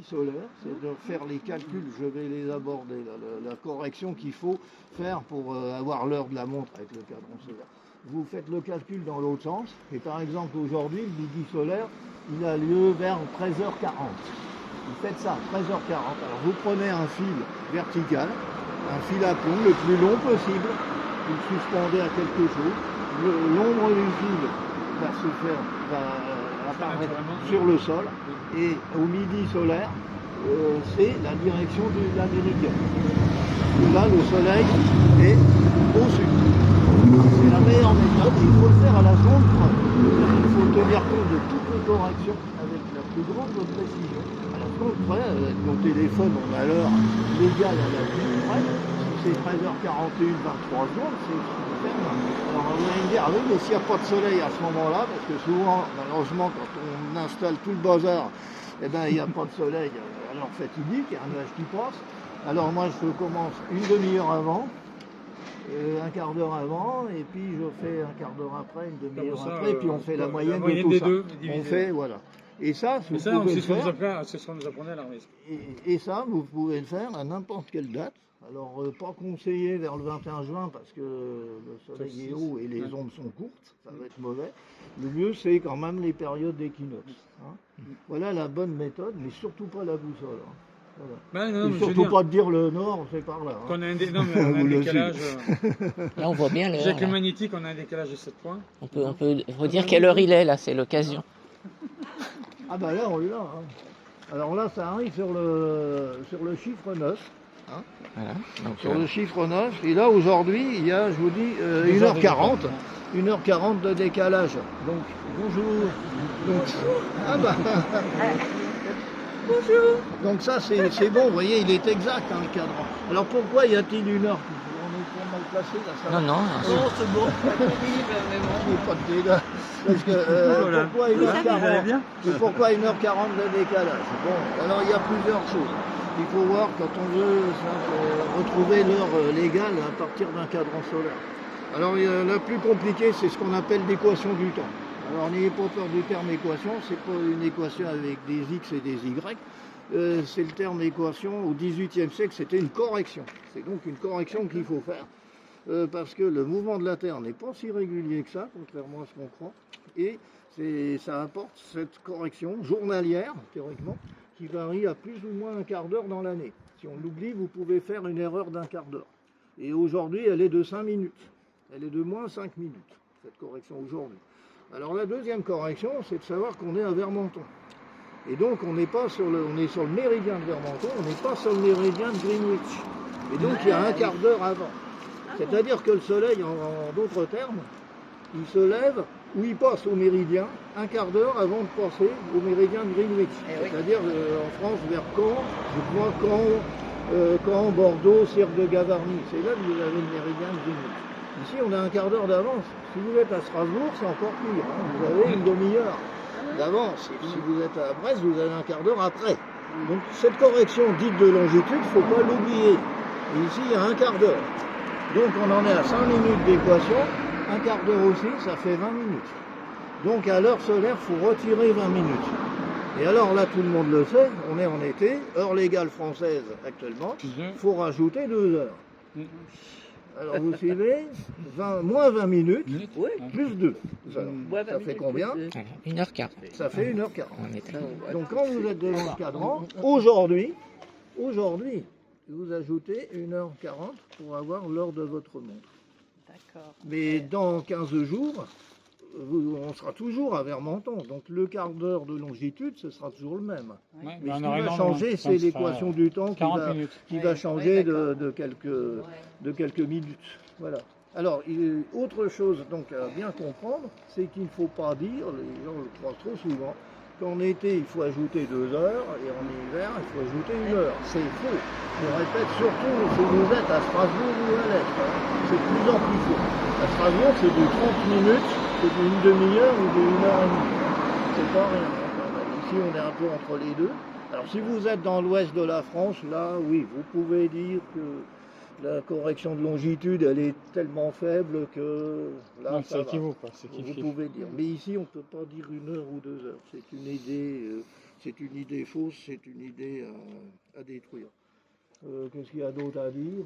solaire, c'est de faire les calculs, je vais les aborder, là, la correction qu'il faut faire pour avoir l'heure de la montre avec le cadran solaire. Vous faites le calcul dans l'autre sens, et par exemple aujourd'hui, le midi solaire, il a lieu vers 13h40. Vous faites ça, 13h40. Alors vous prenez un fil vertical, un fil à plomb le plus long possible, vous le suspendez à quelque chose, l'ombre du fil va se faire, va apparaître sur le sol, et au midi solaire, c'est la direction de la méridien. Là, le soleil est au sud. C'est la meilleure méthode, il faut le faire à la seconde près. Il faut tenir compte de toutes les corrections avec la plus grande précision. À la seconde près, avec mon téléphone, on a l'heure légale à la minute près. Si c'est 13h41, 23 secondes, c'est ferme. Alors vous allez me dire, ah oui, mais s'il n'y a pas de soleil à ce moment-là, parce que souvent, malheureusement, quand on installe tout le bazar, eh ben, il n'y a pas de soleil, alors fatidique, il y a un nuage qui passe. Alors moi, je commence une demi-heure avant, un quart d'heure avant, et puis je fais un quart d'heure après, une demi-heure après, et puis on fait la moyenne de tout ça. On fait, voilà. Et ça, c'est ce qu'on nous apprenait à l'armée. Et ça, vous pouvez le faire à n'importe quelle date. Alors, pas conseillé vers le 21 juin parce que le soleil est haut et les ombres sont courtes, ça va être mauvais. Le mieux, c'est quand même les périodes d'équinoxe. Hein. Voilà la bonne méthode, mais surtout pas la boussole. Hein. Voilà. Non, surtout pas de dire le nord, c'est par là. Hein. On a un, non, mais on a un décalage. Là, on voit bien l'heure. Avec le magnétique, on a un décalage de 7 points. On peut redire quelle heure il est, là, c'est l'occasion. Ah bah là, on est là. Hein. Alors là, ça arrive sur le chiffre 9. Hein. Voilà. Donc, sur le chiffre 9. Et là, aujourd'hui, il y a, je vous dis, 1h40. 1h40 de décalage. Donc, bonjour. Donc, ah bah... Bonjour. Donc ça, c'est bon, vous voyez, il est exact, hein, le cadran. Alors pourquoi y a-t-il une heure? On est trop mal placé, là, ça va. Non, c'est bon. Je n'ai pas de dégâts. Parce que, pourquoi 1h40 pourquoi 1h40 de décalage? Bon, alors il y a plusieurs choses. Il faut voir quand on veut retrouver l'heure légale à partir d'un cadran solaire. Alors la plus compliquée, c'est ce qu'on appelle l'équation du temps. Alors n'ayez pas peur du terme équation, c'est pas une équation avec des x et des y, c'est le terme équation au XVIIIe siècle, c'était une correction. C'est donc une correction qu'il faut faire, parce que le mouvement de la Terre n'est pas si régulier que ça, contrairement à ce qu'on croit, et ça apporte cette correction journalière, théoriquement, qui varie à plus ou moins un quart d'heure dans l'année. Si on l'oublie, vous pouvez faire une erreur d'un quart d'heure. Et aujourd'hui, elle est de 5 minutes. Elle est de moins 5 minutes, cette correction aujourd'hui. Alors la deuxième correction, c'est de savoir qu'on est à Vermenton. Et donc on est sur le méridien de Vermenton, on n'est pas sur le méridien de Greenwich. Et donc il y a un quart d'heure avant. C'est-à-dire que le soleil, en d'autres termes, il se lève ou il passe au méridien un quart d'heure avant de passer au méridien de Greenwich. C'est-à-dire en France, vers Caen, je crois Caen, Bordeaux, Cirque de Gavarnie. C'est là que vous avez le méridien de Greenwich. Ici, on a un quart d'heure d'avance. Si vous êtes à Strasbourg, c'est encore pire. Hein. Vous avez une demi-heure d'avance. Et si vous êtes à Brest, vous avez un quart d'heure après. Donc, cette correction dite de longitude, il ne faut pas l'oublier. Et ici, il y a un quart d'heure. Donc, on en est à 5 minutes d'équation. Un quart d'heure aussi, ça fait 20 minutes. Donc, à l'heure solaire, il faut retirer 20 minutes. Et alors là, tout le monde le sait, on est en été, heure légale française actuellement, il faut rajouter 2 heures. Alors vous suivez, moins 20 minutes, plus 2. Ça fait combien? 1h40. Ça fait 1h40. Donc quand vous êtes devant le cadran, aujourd'hui, vous ajoutez 1h40 pour avoir l'heure de votre montre. D'accord. Mais dans 15 jours, on sera toujours à Vermenton. Donc le quart d'heure de longitude, ce sera toujours le même. Ouais, mais ce qui va changer, c'est l'équation du temps qui va changer de quelques minutes. Voilà. Alors, autre chose donc à bien comprendre, c'est qu'il ne faut pas dire, les gens le croient trop souvent, qu'en été il faut ajouter 2 heures et en hiver il faut ajouter 1 heure. C'est faux. Je répète surtout si vous êtes à Strasbourg ou à l'Est. C'est de plus en plus faux. À Strasbourg, c'est de 30 minutes, c'est d'une demi-heure ou d'une heure et demie. C'est pas rien. Ici, on est un peu entre les deux. Alors, si vous êtes dans l'ouest de la France, là, oui, vous pouvez dire que la correction de longitude, elle est tellement faible que là, non, ça équivaut, vous pouvez dire. Mais ici, on ne peut pas dire 1 heure ou 2 heures. C'est une idée c'est une idée fausse, c'est une idée à détruire. Qu'est-ce qu'il y a d'autre à dire?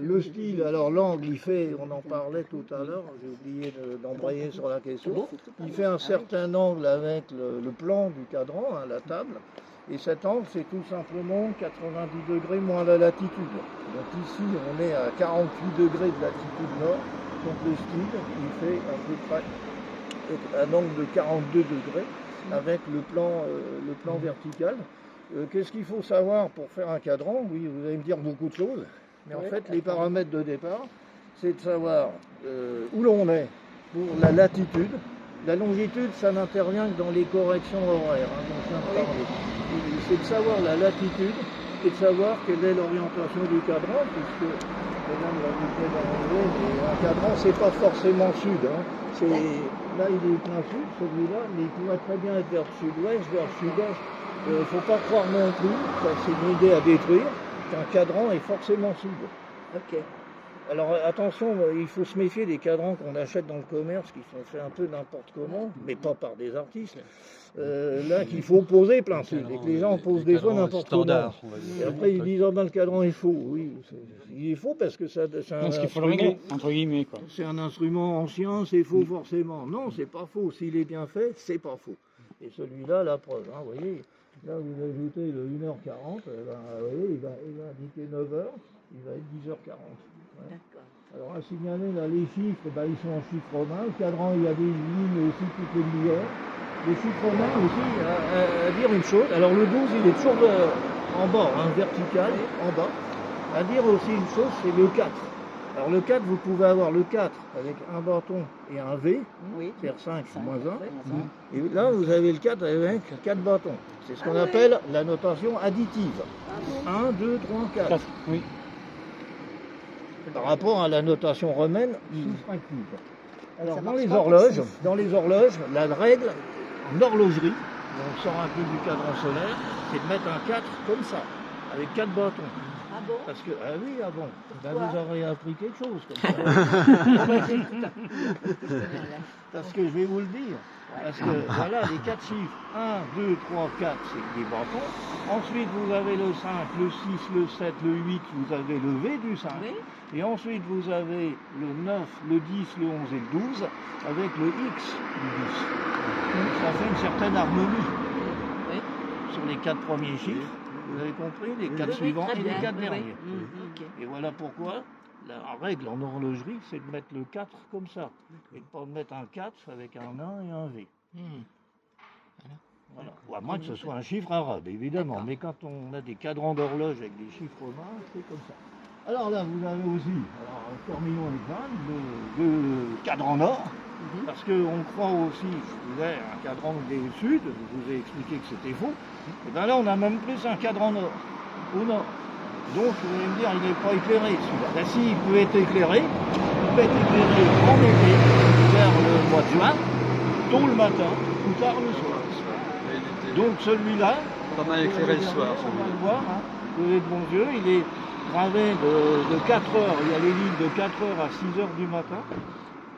Le style, alors l'angle, il fait, on en parlait tout à l'heure, j'ai oublié d'embrayer sur la question, il fait un certain angle avec le plan du cadran, hein, la table, et cet angle, c'est tout simplement 90 degrés moins la latitude. Donc ici, on est à 48 degrés de latitude nord, donc le style, il fait à peu près un angle de 42 degrés avec le plan vertical. Qu'est-ce qu'il faut savoir pour faire un cadran? Oui, vous allez me dire beaucoup de choses, mais en fait, les paramètres de départ, c'est de savoir où l'on est pour la latitude. La longitude, ça n'intervient que dans les corrections horaires, hein, dont je viens de parler. C'est de savoir la latitude et de savoir quelle est l'orientation du cadran, puisque, mesdames, un cadran, c'est pas forcément sud. Hein. Là, il est plein sud, celui-là, mais il pourrait très bien être vers le sud-ouest, vers le sud-est. Il ne faut pas croire non plus, ça c'est une idée à détruire, qu'un cadran est forcément sud. Ok. Alors attention, il faut se méfier des cadrans qu'on achète dans le commerce, qui sont faits un peu n'importe comment, mais pas par des artistes. Là, qu'il faut poser plein sud, et que les gens posent des fois n'importe comment. Et après ils disent, oh ben le cadran est faux. Oui, il est faux parce que c'est un Parce qu'il faut le régler, entre guillemets, quoi. C'est un instrument ancien, c'est faux forcément. Non, c'est pas faux. S'il est bien fait, c'est pas faux. Et celui-là, la preuve, hein, vous voyez. Là, vous ajoutez le 1h40, vous voyez, il va indiquer 9h, il va être 10h40. Ouais. D'accord. Alors, à signaler, là, les chiffres, ils sont en chiffres romains. Le cadran, il y a des lignes aussi toutes les demi-heures. Les chiffres romains aussi, à dire une chose. Alors, le 12, il est toujours en bas, hein, vertical, en bas. À dire aussi une chose, c'est le 4. Alors, le 4, vous pouvez avoir le 4 avec un bâton et un V, Oui. c'est-à-dire 5 moins 1. Oui. Et là, vous avez le 4 avec 4 bâtons. C'est ce qu'on appelle la notation additive. 1, 2, 3, 4. Oui. Par rapport à la notation romaine soustractive. Alors, Ça dans marche les pas horloges, la règle en horlogerie, on sort un peu du cadran solaire, c'est de mettre un 4 comme ça, avec 4 bâtons. Ah bon? Parce que, ah oui, ah bon, ben Pourquoi? vous aurez appris quelque chose comme ça. Parce que je vais vous le dire. Parce que voilà, les 4 chiffres, 1, 2, 3, 4, c'est des bâtons. Ensuite, vous avez le 5, le 6, le 7, le 8, vous avez le V du 5. Oui. Et ensuite, vous avez le 9, le 10, le 11 et le 12, avec le X du 10. Donc, ça fait une certaine harmonie Oui. sur les 4 premiers chiffres. Vous avez compris, les 4 Oui, suivants très et les bien. 4 Oui, derniers. oui. Ok. Et voilà pourquoi la règle en horlogerie, c'est de mettre le 4 comme ça. Et de ne pas mettre un 4 avec un 1 et un V. Voilà. Ou à moins que ce soit un chiffre arabe, évidemment. Mais quand on a des cadrans d'horloge avec des chiffres romains, c'est comme ça. Alors là, vous avez aussi, terminons les vannes, le cadran nord. Parce qu'on croit aussi, je disais, un cadran des sud, je vous ai expliqué que c'était faux. Et bien là, on a même plus un cadran nord, au nord. Donc, vous allez me dire, il n'est pas éclairé celui-là. Ben si, il peut être éclairé. Il peut être éclairé en été, vers le mois de juin, tôt le matin, ou tard le soir. Donc celui-là, Pas mal éclairé le soir. on va le voir, hein, vous avez de bons yeux, il est gravé de 4 heures, il y a les lignes de 4 heures à 6 heures du matin,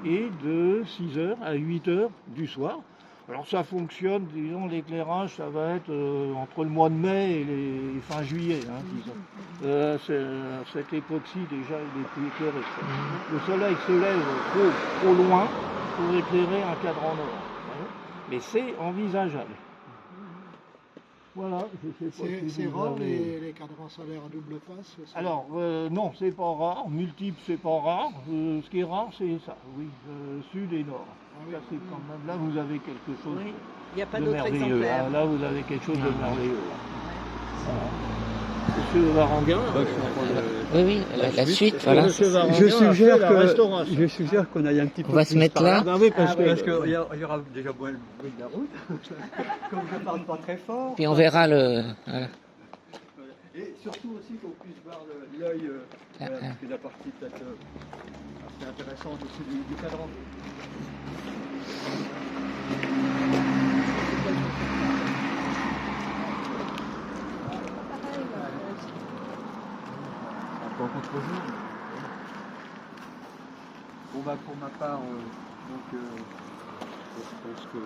et de 6 heures à 8 heures du soir. Alors ça fonctionne, disons, l'éclairage, ça va être entre le mois de mai et les fin juillet, hein, disons. Cette époque-ci, déjà, il est plus éclairé. Le soleil se lève trop loin pour éclairer un cadran nord. Mais c'est envisageable. Voilà, je sais pas si C'est vous rare avez- les cadrans solaires à double face? Alors, non, c'est pas rare. Multiple, c'est pas rare. Ce qui est rare, c'est ça, oui. Sud et nord. Là, c'est quand même... Là, vous avez quelque chose Oui. Il n'y a pas de d'autres merveilleux. exemplaires. Ah, là, vous avez quelque chose de merveilleux. Voilà. Monsieur Varanguin, Oui, oui, la suite, voilà. Monsieur Varanguin Je a fait suggère la restauration. je suggère qu'on aille un petit peu On va plus se mettre par là. Ah oui, parce que... Parce qu'il y aura déjà moins le bruit de la route. Comme je parle pas très fort. Puis on verra le. Voilà. Et surtout aussi qu'on puisse voir l'œil, voilà, parce que la partie peut-être assez intéressante aussi du cadran. Un peu contre-jour. Bon bah pour ma part, donc je pense que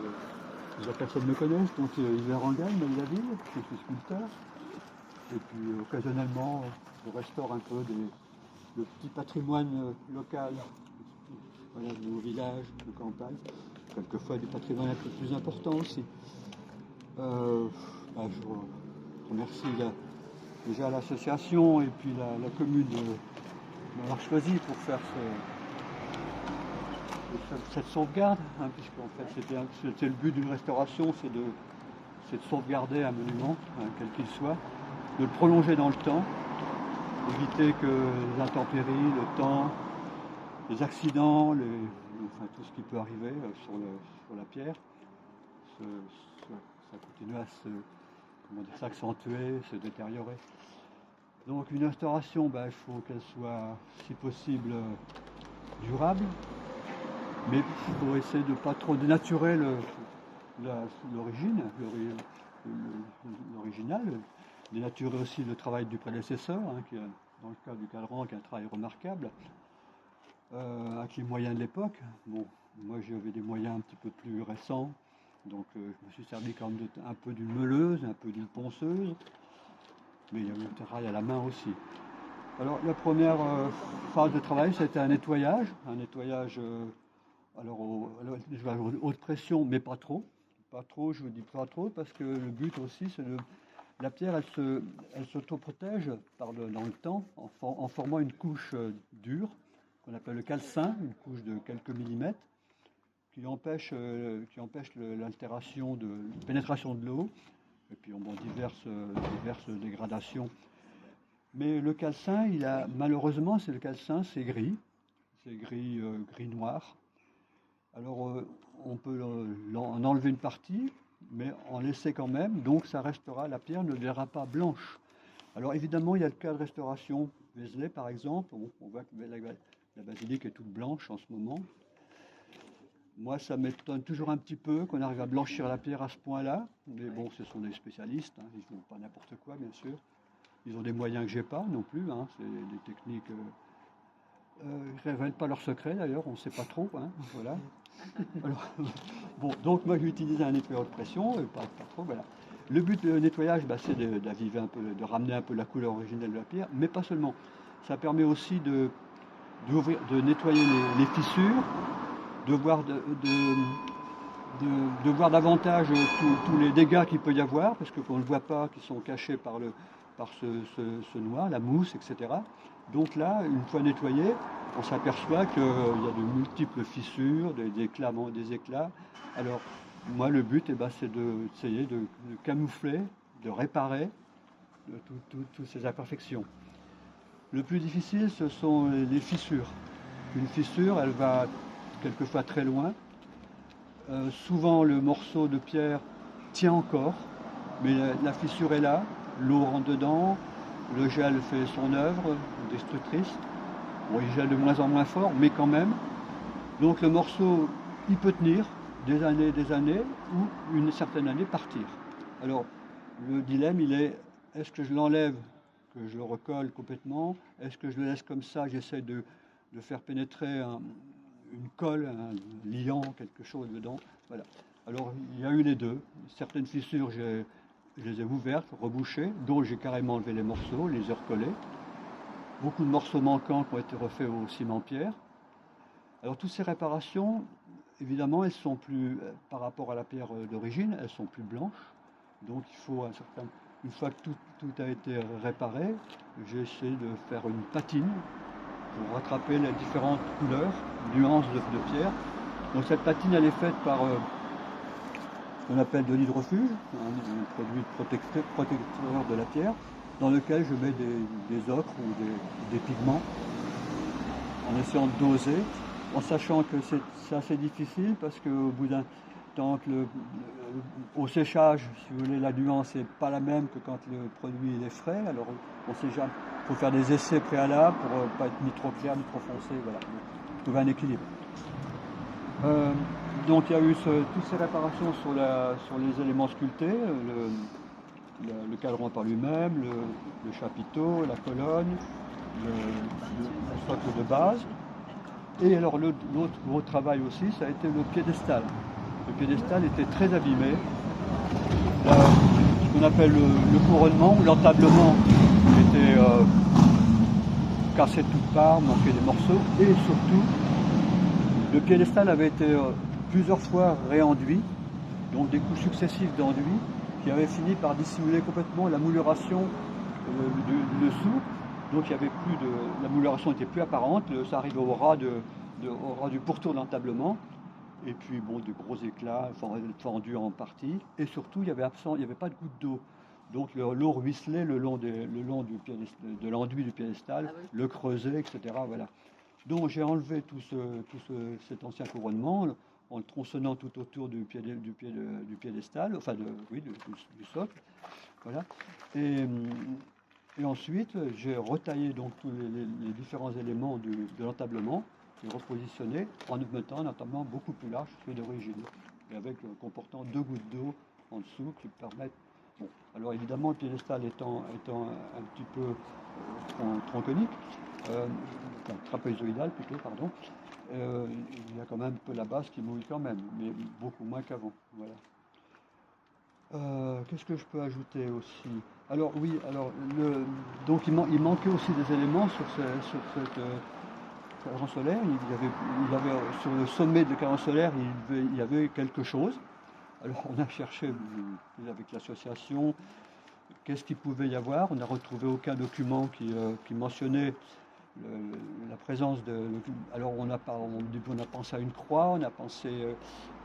La personne me connaît, donc Yves Rangal, Maïlaville, je suis sculpteur. Et puis occasionnellement, je restaure un peu le petit patrimoine local, voilà, de nos villages, de campagne. Quelquefois des patrimoines un peu plus importants aussi. Je remercie déjà l'association et puis la commune de m'avoir choisi pour faire cette sauvegarde, hein, puisqu'en fait c'était le but d'une restauration, c'est de sauvegarder un monument, hein, quel qu'il soit, de le prolonger dans le temps, éviter que les intempéries, le temps, les accidents, enfin, tout ce qui peut arriver sur la pierre, ça continue à s'accentuer, se détériorer. Donc une restauration, il faut qu'elle soit, si possible, durable, mais il faut essayer de ne pas trop dénaturer l'original, dénaturer aussi le travail du prédécesseur, hein, qui, dans le cas du cadran, qui a un travail remarquable, avec les moyens de l'époque. Bon, moi j'avais des moyens un petit peu plus récents, donc je me suis servi quand même un peu d'une meuleuse, un peu d'une ponceuse, mais il y a eu le travail à la main aussi. Alors la première phase de travail, c'était un nettoyage haute pression, mais pas trop. Je vous dis pas trop, parce que le but aussi, c'est la pierre, elle s'auto-protège dans le temps en formant une couche dure, qu'on appelle le calcin, une couche de quelques millimètres, qui empêche l'altération de pénétration de l'eau, et puis diverses dégradations. Mais le calcin, malheureusement, c'est gris, gris-noir. Alors on peut en enlever une partie, mais en laisser quand même, donc ça restera, la pierre ne deviendra pas blanche. Alors évidemment, il y a le cas de restauration Vézelay par exemple, on voit que la basilique est toute blanche en ce moment. Moi, ça m'étonne toujours un petit peu qu'on arrive à blanchir la pierre à ce point-là, mais bon, ce sont des spécialistes, hein, ils ne font pas n'importe quoi, bien sûr. Ils ont des moyens que j'ai pas non plus, hein, c'est des techniques... ils ne révèlent pas leurs secrets d'ailleurs, on ne sait pas trop, hein, voilà. Alors, bon, donc moi j'ai utilisé un nettoyeur de pression, pas trop, voilà. Le but du nettoyage, c'est d'aviver un peu, de ramener un peu la couleur originelle de la pierre, mais pas seulement. Ça permet aussi de nettoyer les fissures, de voir davantage tous les dégâts qu'il peut y avoir, parce qu'on ne voit pas, qui sont cachés par ce noix, la mousse, etc. Donc là, une fois nettoyé, on s'aperçoit qu'il y a de multiples fissures, des éclats. Alors, moi, le but, c'est d'essayer de camoufler, de réparer toutes ces imperfections. Le plus difficile, ce sont les fissures. Une fissure, elle va quelquefois très loin. Souvent, le morceau de pierre tient encore, mais la fissure est là, l'eau rentre dedans, le gel fait son œuvre destructrice. Bon, il gèle de moins en moins fort, mais quand même. Donc le morceau, il peut tenir des années, ou une certaine année partir. Alors, le dilemme, il est, est-ce que je l'enlève, que je le recolle complètement? Est-ce que je le laisse comme ça, j'essaie de faire pénétrer une colle, un liant, quelque chose dedans? Voilà. Alors, il y a eu les deux. Certaines fissures, je les ai ouvertes, rebouchées, d'autres j'ai carrément enlevé les morceaux, les ai recollés. Beaucoup de morceaux manquants qui ont été refaits au ciment-pierre. Alors toutes ces réparations, évidemment, elles sont plus, par rapport à la pierre d'origine, elles sont plus blanches. Donc il faut une fois que tout a été réparé, j'ai essayé de faire une patine pour rattraper les différentes couleurs, nuances de pierre. Donc cette patine, elle est faite par ce qu'on appelle de l'hydrofuge, un produit protecteur de la pierre, dans lequel je mets des ocres ou des pigments, en essayant de doser, en sachant que c'est assez difficile parce qu'au bout d'un temps, au séchage, si vous voulez, la nuance n'est pas la même que quand le produit est frais. Alors on sait jamais, il faut faire des essais préalables pour ne pas être ni trop clair ni trop foncé, voilà, pour trouver un équilibre. Donc il y a eu toutes ces réparations sur les éléments sculptés, le cadran par lui-même, le chapiteau, la colonne, le socle de base. Et alors l'autre gros travail aussi, ça a été le piédestal. Le piédestal était très abîmé. Ce qu'on appelle le couronnement ou l'entablement était cassé de toutes parts, manquait des morceaux. Et surtout, le piédestal avait été plusieurs fois réenduit, donc des coups successifs d'enduit, qui avaient fini par dissimuler complètement la mouluration du dessous. Donc il y avait plus de, la mouluration n'était plus apparente, ça arrivait au ras du pourtour de l'entablement. Et puis bon, de gros éclats fendus en partie. Et surtout, il n'y avait pas de goutte d'eau. Donc l'eau ruisselait le long de l'enduit du piédestal, Ah oui. le creusait, etc. Voilà. Donc j'ai enlevé tout cet ancien couronnement en le tronçonnant tout autour du piédestal, enfin du socle. Voilà. Et ensuite, j'ai retaillé donc tous les différents éléments de l'entablement et repositionné en mettant un entablement beaucoup plus large que d'origine, et avec comportant 2 gouttes d'eau en dessous qui permettent. Bon, alors évidemment, le piédestal étant un petit peu tronconique, trapézoïdal plutôt, pardon, il y a quand même un peu la base qui mouille quand même, mais beaucoup moins qu'avant. Voilà. Qu'est-ce que je peux ajouter aussi? Alors oui, donc il manquait aussi des éléments sur cette carron solaire. Il y avait sur le sommet de carron solaire, il y avait quelque chose. Alors on a cherché avec l'association qu'est-ce qu'il pouvait y avoir. On n'a retrouvé aucun document qui mentionnait la présence de. Alors on a pensé à une croix, on a pensé.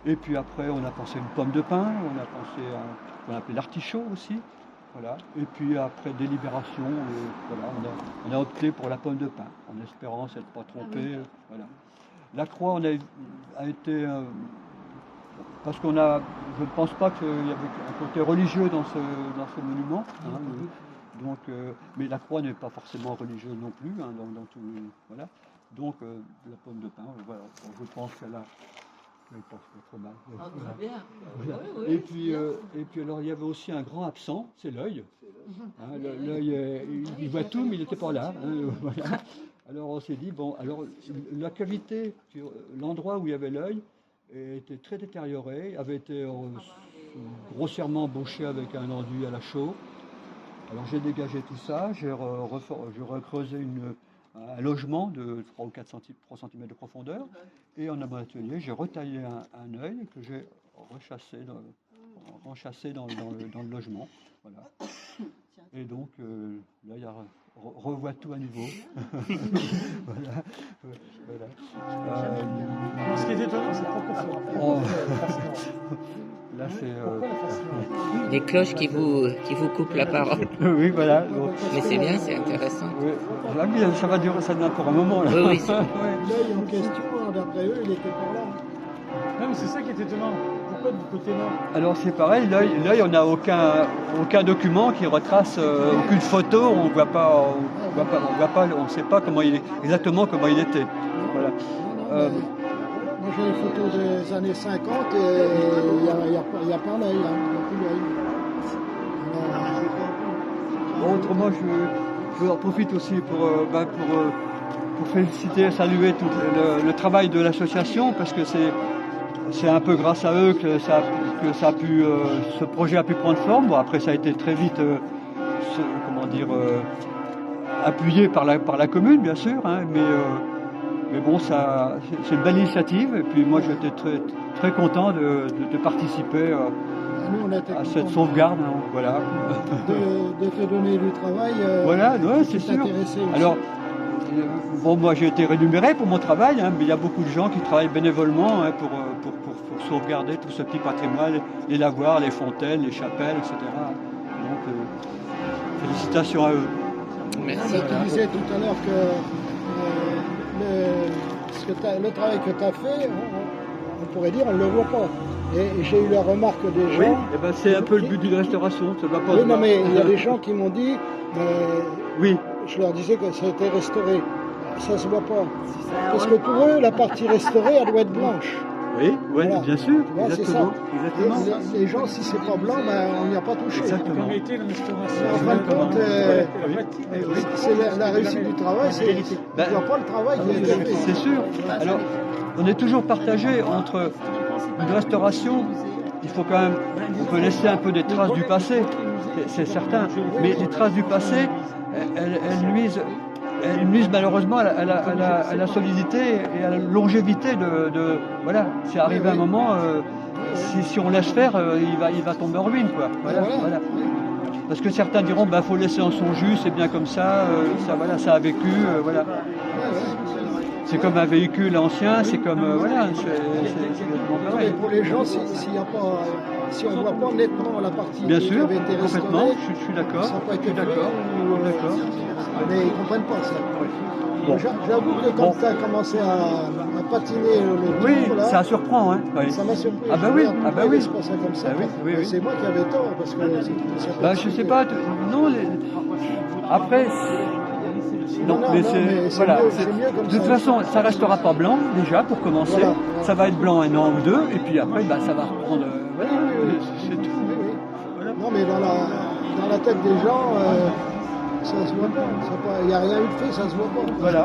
Et puis après, on a pensé à une pomme de pin, on a pensé à ce qu'on appelait l'artichaut aussi. Voilà. Et puis après délibération, voilà, on a opté pour la pomme de pin, en espérant s'être pas trompé. Ah oui. Voilà. La croix, a été. Parce je ne pense pas qu'il y avait un côté religieux dans ce monument. Hein, mais la croix n'est pas forcément religieuse non plus. Hein, dans tout, voilà. Donc la pomme de pin, voilà. Je pense qu'elle a. Je pense pas trop mal. Ah, très bien. Voilà. Oui, oui, Et puis alors il y avait aussi un grand absent, c'est l'œil. Hein, l'œil, il voit tout, mais il n'était pas là. Hein, voilà. Alors on s'est dit, bon, alors la cavité, l'endroit où il y avait l'œil, était très détérioré, avait été grossièrement bouché avec un enduit à la chaux. Alors j'ai dégagé tout ça, j'ai recreusé un logement de 3 ou 4 cm de profondeur, et en mon atelier, j'ai retaillé un œil que j'ai renchassé dans le logement. Voilà. Et donc là, il y a revoit tout à nouveau. Voilà. Ce qui est étonnant, c'est pourquoi Là, c'est. Les cloches qui vous coupent la parole. Oui, voilà. Donc, Mais c'est bien, c'est intéressant. oui. Ça va durer ça pour un moment. Là. Oui, oui, c'est- Ouais. L'œil en question, d'après eux, il était pas là. Non, mais c'est ça qui est étonnant. Pourquoi du côté nord? Alors c'est pareil, l'œil, on n'a aucun document qui retrace, aucune photo, on ne sait pas exactement comment il était. Voilà. Non, moi j'ai une photo des années 50 et il n'y a pas l'œil, hein, il n'y a plus l'œil. Bon, autrement, je en profite aussi pour féliciter, saluer tout le travail de l'association, parce que c'est un peu grâce à eux que ce projet a pu prendre forme. Bon, après, ça a été très vite, appuyé par la commune, bien sûr, hein, mais bon, c'est une belle initiative. Et puis moi, j'étais très, très content de participer Nous, on était à contents cette sauvegarde. Hein, voilà. de te donner du travail. Voilà, ouais, c'est qui sûr. t'intéressait aussi. Alors, bon, moi j'ai été rémunéré pour mon travail, hein, mais il y a beaucoup de gens qui travaillent bénévolement, hein, pour sauvegarder tout ce petit patrimoine, les lavoirs, les fontaines, les chapelles, etc. Donc, félicitations à eux. Merci. Tu disais tout à l'heure que le travail que tu as fait, on pourrait dire, on ne le voit pas. Et j'ai eu la remarque des gens. Oui, eh ben, c'est un peu le but d'une restauration, ça ne va pas Oui, se non, voir. mais il y a des gens qui m'ont dit, Oui, je leur disais que ça a été restauré. Ça ne se voit pas. Parce que pour eux, la partie restaurée, elle doit être blanche. oui, ouais, Voilà. bien sûr, Tu vois, c'est exactement. ça. Exactement. Les gens, si c'est pas blanc, on n'y a pas touché. Exactement. Comme était la restauration. En fin de compte, Ouais. c'est la réussite du travail, on ne voit pas le travail qui a été fait. C'est sûr. Alors, on est toujours partagé entre une restauration. Il faut quand même, on peut laisser un peu des traces du passé, c'est certain, mais les traces du passé, elles nuisent malheureusement à la solidité et à la longévité de voilà. C'est arrivé un moment, si on laisse faire, il va tomber en ruine, quoi. Voilà. Parce que certains diront, bah faut laisser en son jus, c'est bien comme ça, ça a vécu, voilà. C'est comme un véhicule ancien, c'est comme voilà, c'est exactement pareil. Pour les gens, si on ne voit pas nettement la partie Bien qui sûr, avait été complètement, restaurée, je suis d'accord, ça n'a pas été fait, d'accord. mais ils ne comprennent pas ça. Bon. J'avoue que quand tu as commencé à patiner le Oui, tour, là, ça surprend, hein. Oui. ça m'a surpris. Ah bah oui, Je me oui. c'est pas ça comme ça. Ah oui. C'est moi qui avais tort, parce que Bah je sais pas, non, après, non, mais c'est c'est voilà. mieux, c'est mieux comme De toute ça. façon, ça restera pas blanc déjà pour commencer. Voilà. Ça va être blanc un an ou deux, et puis après, bah ça va reprendre. Voilà, c'est tout. Voilà. Non, mais dans la tête des gens, ça se voit pas. Il n'y a rien eu de fait, ça se voit pas. Voilà.